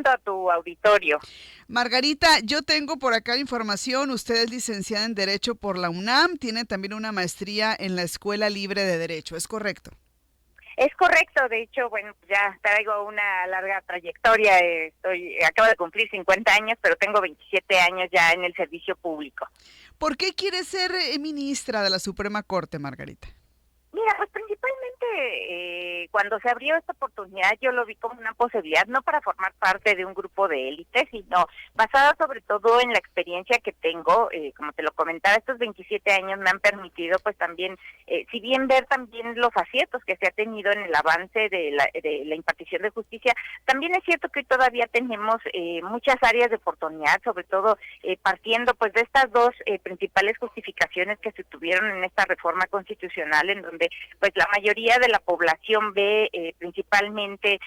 saludo a tu auditorio. Margarita, yo tengo por acá información, usted es licenciada en Derecho por la UNAM, tiene también una maestría en la Escuela Libre de Derecho, ¿es correcto? Es correcto, de hecho, bueno, ya traigo una larga trayectoria, acabo de cumplir 50 años, pero tengo 27 años ya en el servicio público. ¿Por qué quiere ser ministra de la Suprema Corte, Margarita? Mira, pues principalmente cuando se abrió esta oportunidad yo lo vi como una posibilidad, no para formar parte de un grupo de élite, sino basada sobre todo en la experiencia que tengo, como te lo comentaba, estos 27 años me han permitido pues también, si bien ver también los aciertos que se ha tenido en el avance de la impartición de justicia, también es cierto que hoy todavía tenemos muchas áreas de oportunidad, sobre todo partiendo pues de estas dos principales justificaciones que se tuvieron en esta reforma constitucional, en donde pues la mayoría de la población ve principalmente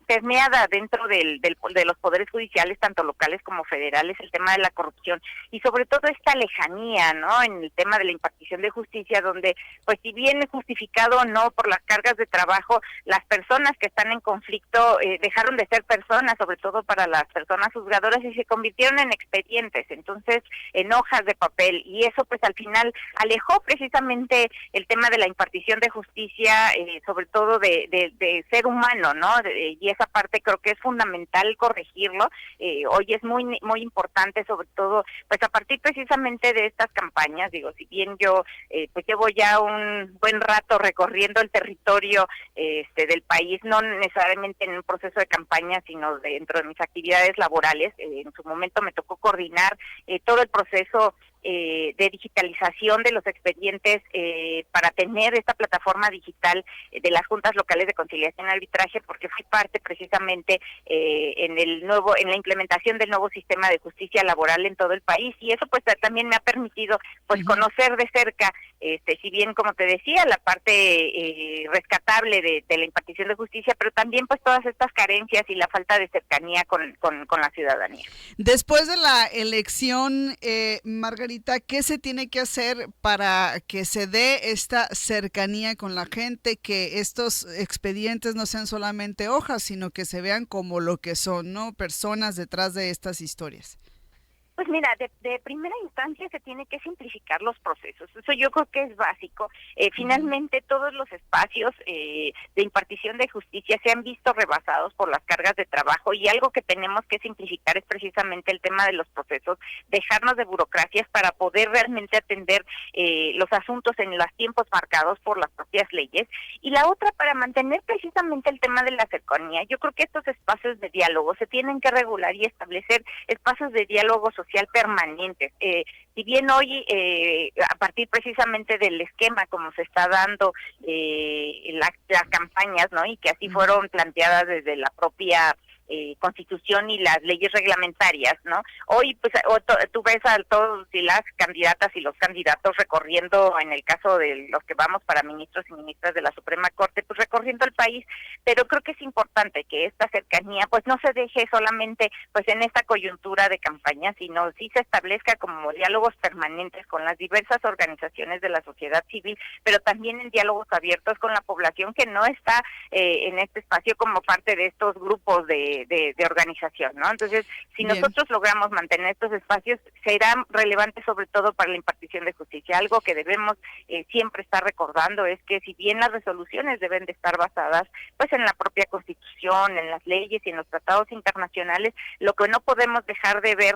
permeada dentro de los poderes judiciales, tanto locales como federales, el tema de la corrupción y sobre todo esta lejanía, ¿no? En el tema de la impartición de justicia, donde pues si bien es justificado o no por las cargas de trabajo, las personas que están en conflicto dejaron de ser personas, sobre todo para las personas juzgadoras, y se convirtieron en expedientes, entonces en hojas de papel, y eso pues al final alejó precisamente el tema de la impartición de justicia, sobre todo de ser humano, ¿no? Y esa parte creo que es fundamental corregirlo. Hoy es muy importante, sobre todo, pues a partir precisamente de estas campañas, digo, si bien yo pues llevo ya un buen rato recorriendo el territorio del país, no necesariamente en un proceso de campaña, sino dentro de mis actividades laborales, en su momento me tocó coordinar todo el proceso de digitalización de los expedientes para tener esta plataforma digital de las juntas locales de conciliación y arbitraje, porque fui parte precisamente en la implementación del nuevo sistema de justicia laboral en todo el país, y eso pues también me ha permitido pues conocer de cerca, si bien como te decía, la parte rescatable de la impartición de justicia, pero también pues todas estas carencias y la falta de cercanía con la ciudadanía. Después de la elección, Margarita, ¿qué se tiene que hacer para que se dé esta cercanía con la gente, que estos expedientes no sean solamente hojas, sino que se vean como lo que son, ¿no? Personas detrás de estas historias. Pues mira, de primera instancia se tiene que simplificar los procesos, eso yo creo que es básico. Finalmente todos los espacios de impartición de justicia se han visto rebasados por las cargas de trabajo, y algo que tenemos que simplificar es precisamente el tema de los procesos, dejarnos de burocracias para poder realmente atender los asuntos en los tiempos marcados por las propias leyes, y la otra para mantener precisamente el tema de la cercanía. Yo creo que estos espacios de diálogo se tienen que regular y establecer espacios de diálogo social permanentes. Si bien hoy, a partir precisamente del esquema como se está dando las campañas, ¿no? Y que así fueron planteadas desde la propia Constitución y las leyes reglamentarias, ¿no? Hoy, pues, tú ves a todos y las candidatas y los candidatos recorriendo, en el caso de los que vamos para ministros y ministras de la Suprema Corte, pues recorriendo el país, pero creo que es importante que esta cercanía, pues no se deje solamente, pues en esta coyuntura de campaña, sino sí se establezca como diálogos permanentes con las diversas organizaciones de la sociedad civil, pero también en diálogos abiertos con la población que no está en este espacio como parte de estos grupos de organización, ¿no? Entonces, si Bien. nosotros logramos mantener estos espacios, serán relevantes sobre todo para la impartición de justicia. Algo que debemos siempre estar recordando es que si bien las resoluciones deben de estar basadas pues en la propia Constitución, en las leyes y en los tratados internacionales, lo que no podemos dejar de ver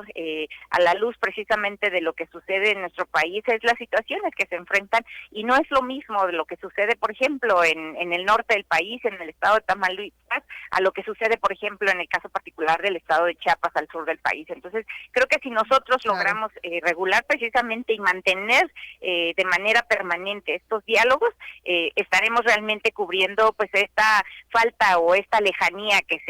a la luz precisamente de lo que sucede en nuestro país es las situaciones que se enfrentan, y no es lo mismo de lo que sucede, por ejemplo, en el norte del país, en el estado de Tamaulipas, a lo que sucede, por ejemplo, en el caso particular del estado de Chiapas al sur del país. Entonces, creo que si nosotros logramos regular precisamente y mantener de manera permanente estos diálogos, estaremos realmente cubriendo pues esta falta o esta lejanía que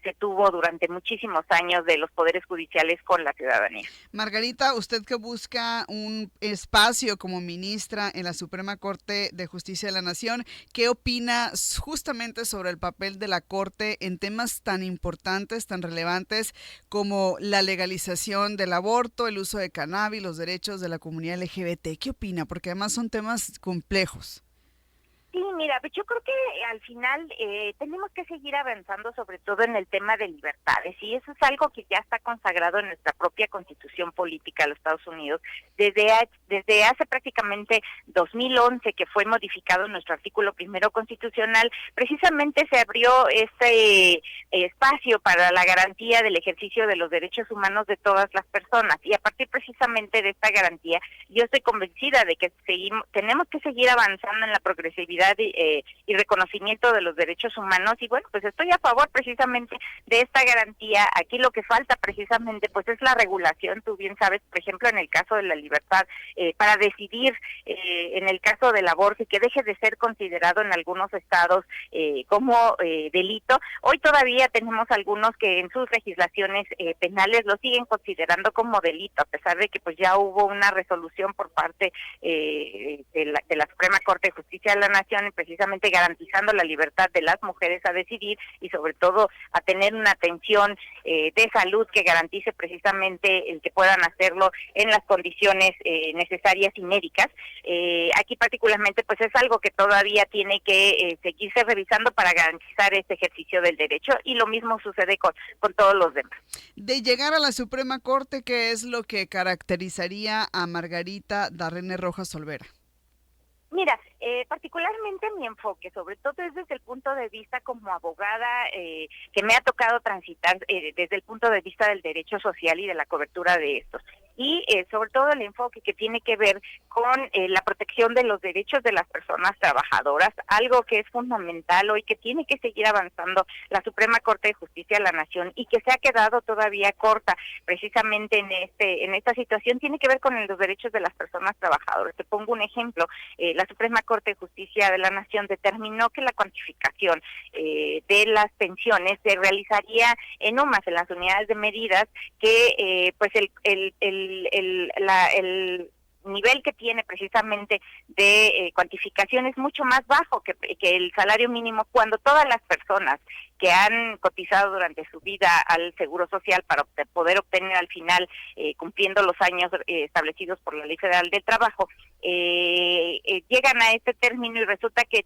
se tuvo durante muchísimos años de los poderes judiciales con la ciudadanía. Margarita, usted que busca un espacio como ministra en la Suprema Corte de Justicia de la Nación, ¿qué opina justamente sobre el papel de la Corte en temas tan importantes, tan relevantes como la legalización del aborto, el uso de cannabis, los derechos de la comunidad LGBT? ¿Qué opina? Porque además son temas complejos. Sí, mira, pues yo creo que al final tenemos que seguir avanzando sobre todo en el tema de libertades y eso es algo que ya está consagrado en nuestra propia constitución política de los Estados Unidos desde hace prácticamente 2011 que fue modificado nuestro artículo primero constitucional. Precisamente se abrió este espacio para la garantía del ejercicio de los derechos humanos de todas las personas y a partir precisamente de esta garantía yo estoy convencida de que tenemos que seguir avanzando en la progresividad y reconocimiento de los derechos humanos y bueno, pues estoy a favor precisamente de esta garantía. Aquí lo que falta precisamente pues es la regulación, tú bien sabes, por ejemplo, en el caso de la libertad para decidir en el caso del aborto y que deje de ser considerado en algunos estados como delito. Hoy todavía tenemos algunos que en sus legislaciones penales lo siguen considerando como delito, a pesar de que pues ya hubo una resolución por parte de la Suprema Corte de Justicia de la Nación, precisamente garantizando la libertad de las mujeres a decidir y sobre todo a tener una atención de salud que garantice precisamente el que puedan hacerlo en las condiciones necesarias y médicas. Aquí particularmente pues es algo que todavía tiene que seguirse revisando para garantizar este ejercicio del derecho y lo mismo sucede con todos los demás. De llegar a la Suprema Corte, ¿qué es lo que caracterizaría a Margarita Darrene Rojas Olvera? Mira, particularmente mi enfoque, sobre todo es desde el punto de vista como abogada que me ha tocado transitar desde el punto de vista del derecho social y de la cobertura de estos. Y sobre todo el enfoque que tiene que ver con la protección de los derechos de las personas trabajadoras, algo que es fundamental hoy, que tiene que seguir avanzando la Suprema Corte de Justicia de la Nación y que se ha quedado todavía corta precisamente en esta situación, tiene que ver con los derechos de las personas trabajadoras. Te pongo un ejemplo, la Suprema Corte de Justicia de la Nación determinó que la cuantificación de las pensiones se realizaría en UMAS, en las unidades de medidas, que pues el nivel que tiene precisamente de cuantificación es mucho más bajo que el salario mínimo, cuando todas las personas que han cotizado durante su vida al Seguro Social para poder obtener al final, cumpliendo los años establecidos por la Ley Federal del Trabajo, llegan a este término y resulta que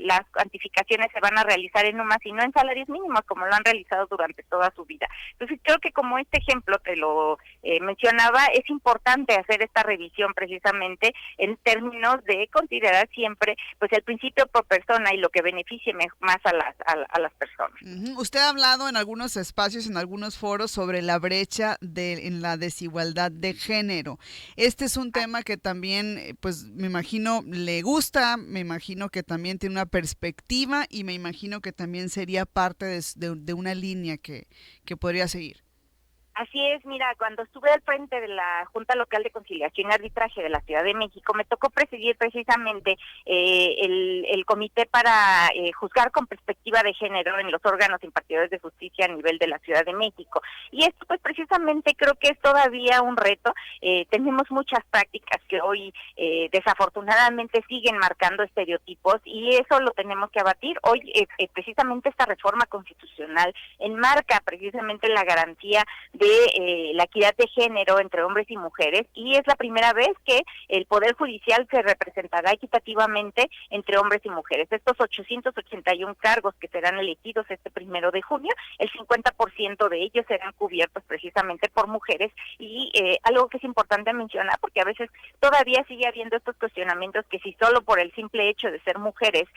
las cuantificaciones se van a realizar en UMAS y no en salarios mínimos como lo han realizado durante toda su vida. Entonces creo que como este ejemplo te lo mencionaba, es importante hacer esta revisión precisamente en términos de considerar siempre pues el principio por persona y lo que beneficie más a las personas. Usted ha hablado en algunos espacios, en algunos foros, sobre la brecha en la desigualdad de género. Este es un tema que también, pues me imagino, le gusta, me imagino que también tiene una perspectiva y me imagino que también sería parte de una línea que podría seguir. Así es, mira, cuando estuve al frente de la Junta Local de Conciliación y Arbitraje de la Ciudad de México, me tocó presidir precisamente el comité para juzgar con perspectiva de género en los órganos impartidores de justicia a nivel de la Ciudad de México. Y esto pues precisamente creo que es todavía un reto. Tenemos muchas prácticas que hoy desafortunadamente siguen marcando estereotipos y eso lo tenemos que abatir. Hoy precisamente esta reforma constitucional enmarca precisamente la garantía de la equidad de género entre hombres y mujeres y es la primera vez que el Poder Judicial se representará equitativamente entre hombres y mujeres. Estos 881 cargos que serán elegidos este 1 de junio, el 50% de ellos serán cubiertos precisamente por mujeres y algo que es importante mencionar porque a veces todavía sigue habiendo estos cuestionamientos que si solo por el simple hecho de ser mujeres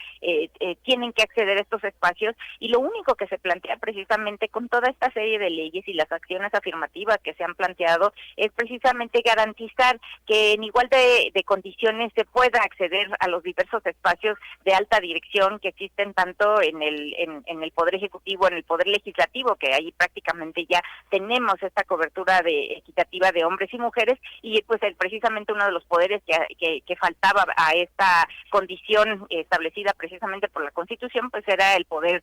tienen que acceder a estos espacios y lo único que se plantea precisamente con toda esta serie de leyes y las acciones afirmativas que se han planteado es precisamente garantizar que en igual de condiciones se pueda acceder a los diversos espacios de alta dirección que existen tanto en el Poder Ejecutivo, en el Poder Legislativo, que ahí prácticamente ya tenemos esta cobertura equitativa de hombres y mujeres y pues precisamente uno de los poderes que faltaba a esta condición establecida precisamente por la Constitución pues era el poder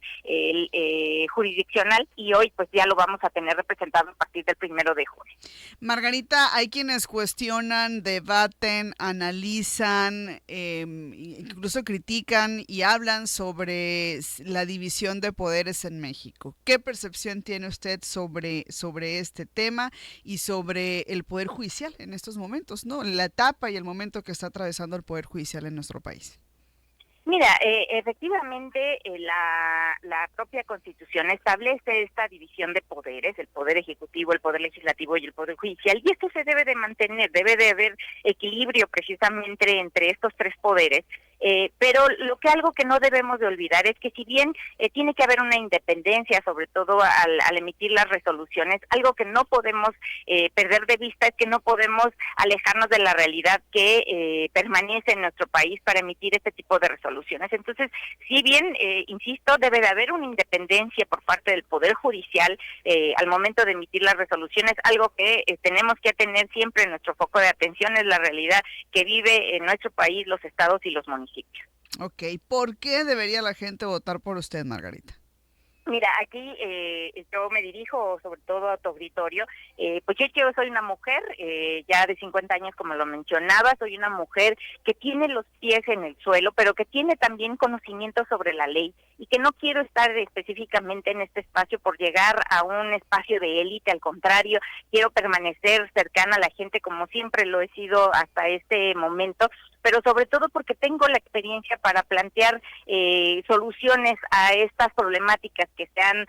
jurisdiccional y hoy pues ya lo vamos a tener representado a partir del 1 de junio. Margarita, hay quienes cuestionan, debaten, analizan, incluso critican y hablan sobre la división de poderes en México. ¿Qué percepción tiene usted sobre este tema y sobre el Poder Judicial en estos momentos, ¿no? La etapa y el momento que está atravesando el Poder Judicial en nuestro país. Mira, efectivamente la propia Constitución establece esta división de poderes, el poder ejecutivo, el poder legislativo y el poder judicial, y esto se debe de mantener, debe de haber equilibrio precisamente entre estos tres poderes. Pero algo que no debemos de olvidar es que si bien tiene que haber una independencia, sobre todo al emitir las resoluciones, algo que no podemos perder de vista es que no podemos alejarnos de la realidad que permanece en nuestro país para emitir este tipo de resoluciones. Entonces, si bien, insisto, debe de haber una independencia por parte del Poder Judicial al momento de emitir las resoluciones, algo que tenemos que tener siempre en nuestro foco de atención es la realidad que vive en nuestro país, los estados y los municipios. Ok, ¿por qué debería la gente votar por usted, Margarita? Mira, aquí yo me dirijo sobre todo a tu auditorio, pues yo soy una mujer ya de 50 años, como lo mencionaba, soy una mujer que tiene los pies en el suelo, pero que tiene también conocimiento sobre la ley y que no quiero estar específicamente en este espacio por llegar a un espacio de élite, al contrario, quiero permanecer cercana a la gente como siempre lo he sido hasta este momento, pero sobre todo porque tengo la experiencia para plantear soluciones a estas problemáticas que se han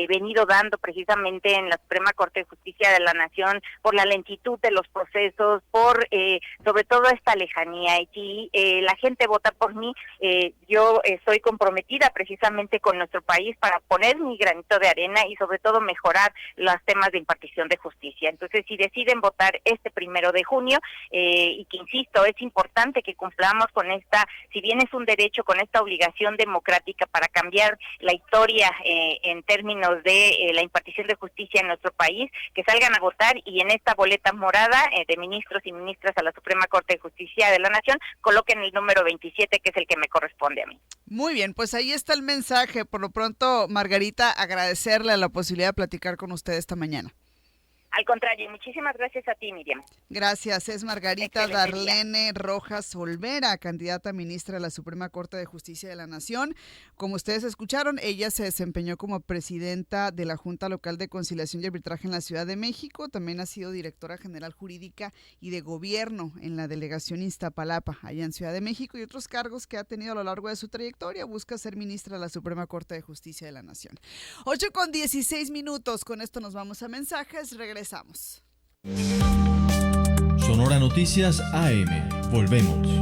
venido dando precisamente en la Suprema Corte de Justicia de la Nación por la lentitud de los procesos, por sobre todo esta lejanía. Y si la gente vota por mí, yo estoy comprometida precisamente con nuestro país para poner mi granito de arena y sobre todo mejorar los temas de impartición de justicia. Entonces, si deciden votar este 1 de junio, y que insisto, es importante que cumplamos con esta, si bien es un derecho, con esta obligación democrática para cambiar la historia en términos de la impartición de justicia en nuestro país, que salgan a votar y en esta boleta morada de ministros y ministras a la Suprema Corte de Justicia de la Nación coloquen el número 27, que es el que me corresponde a mí. Muy bien, pues ahí está el mensaje. Por lo pronto, Margarita, agradecerle la posibilidad de platicar con usted esta mañana. Al contrario, muchísimas gracias a ti, Miriam. Gracias. Es Margarita Excelente Darlene día. Rojas Olvera, candidata a ministra de la Suprema Corte de Justicia de la Nación. Como ustedes escucharon, ella se desempeñó como presidenta de la Junta Local de Conciliación y Arbitraje en la Ciudad de México. También ha sido directora general jurídica y de gobierno en la delegación Iztapalapa, allá en Ciudad de México, y otros cargos que ha tenido a lo largo de su trayectoria. Busca ser ministra de la Suprema Corte de Justicia de la Nación. 8:16. Con esto nos vamos a mensajes. Regresamos. Sonora Noticias AM. Volvemos.